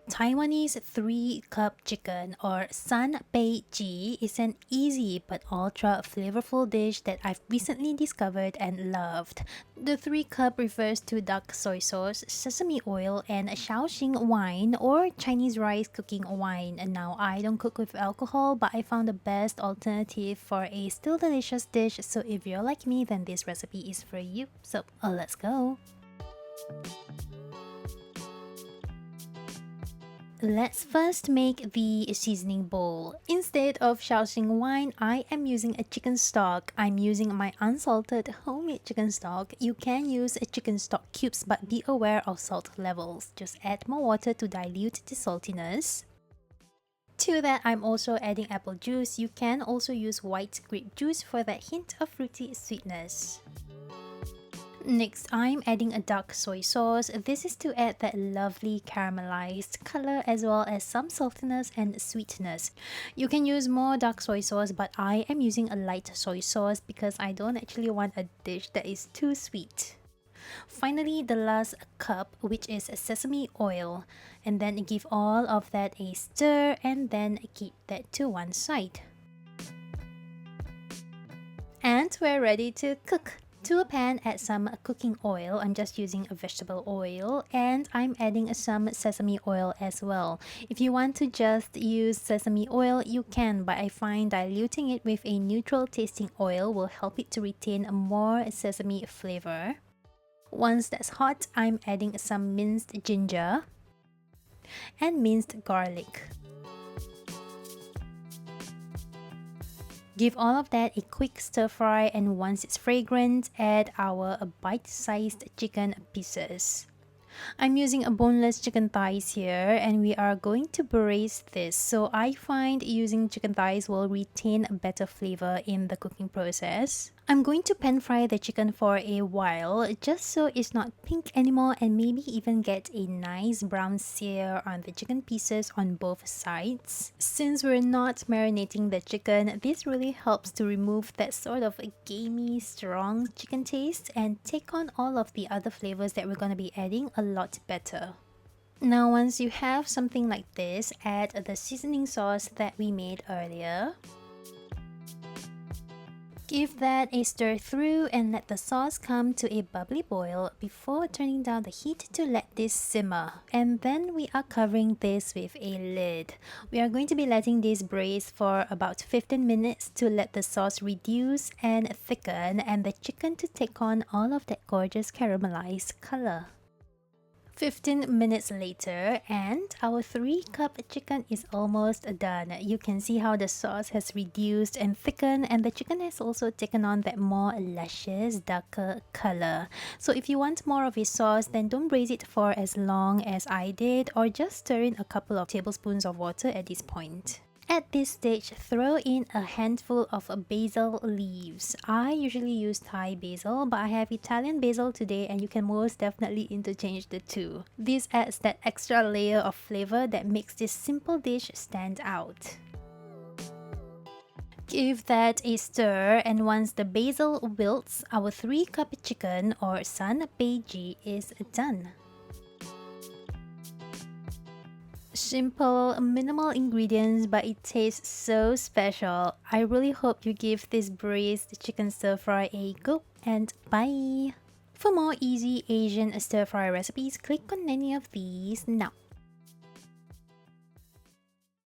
Taiwanese 3-cup chicken or San Bei Ji is an easy but ultra flavorful dish that I've recently discovered and loved. The 3-cup refers to dark soy sauce, sesame oil, and Shaoxing Wine or Chinese rice cooking wine. And now I don't cook with alcohol, but I found the best alternative for a still delicious dish. So if you're like me, then this recipe is for you. So let's go. Let's first make the seasoning bowl. Instead of Shaoxing wine, I am using a chicken stock. I'm using my unsalted homemade chicken stock. You can use a chicken stock cubes, but be aware of salt levels. Just add more water to dilute the saltiness. To that, I'm also adding apple juice. You can also use white grape juice for that hint of fruity sweetness. Next, I'm adding a dark soy sauce. This is to add that lovely caramelized color as well as some saltiness and sweetness. You can use more dark soy sauce, but I am using a light soy sauce because I don't actually want a dish that is too sweet. Finally, the last cup, which is sesame oil, and then give all of that a stir and then keep that to one side. And we're ready to cook. To a pan, add some cooking oil. I'm just using a vegetable oil, and I'm adding some sesame oil as well. If you want to just use sesame oil, you can, but I find diluting it with a neutral tasting oil will help it to retain more sesame flavor. Once that's hot, I'm adding some minced ginger and minced garlic. Give all of that a quick stir fry, and once it's fragrant, add our bite-sized chicken pieces. I'm using a boneless chicken thighs here, and we are going to braise this. So I find using chicken thighs will retain better flavor in the cooking process. I'm going to pan fry the chicken for a while just so it's not pink anymore, and maybe even get a nice brown sear on the chicken pieces on both sides. Since we're not marinating the chicken, this really helps to remove that sort of gamey, strong chicken taste and take on all of the other flavors that we're going to be adding a lot better. Now once you have something like this, add the seasoning sauce that we made earlier. Give that a stir through and let the sauce come to a bubbly boil before turning down the heat to let this simmer. And then we are covering this with a lid. We are going to be letting this braise for about 15 minutes to let the sauce reduce and thicken and the chicken to take on all of that gorgeous caramelized color. 15 minutes later, and our 3-cup chicken is almost done. You can see how the sauce has reduced and thickened, and the chicken has also taken on that more luscious, darker color. So if you want more of a sauce, then don't braise it for as long as I did, or just stir in a couple of tablespoons of water at this point. At this stage, throw in a handful of basil leaves. I usually use Thai basil, but I have Italian basil today, and you can most definitely interchange the two. This adds that extra layer of flavor that makes this simple dish stand out. Give that a stir, and once the basil wilts, our 3-cup chicken or San Bei Ji is done. Simple, minimal ingredients, but it tastes so special. I really hope you give this braised chicken stir fry a go, and bye! For more easy Asian stir fry recipes, click on any of these now.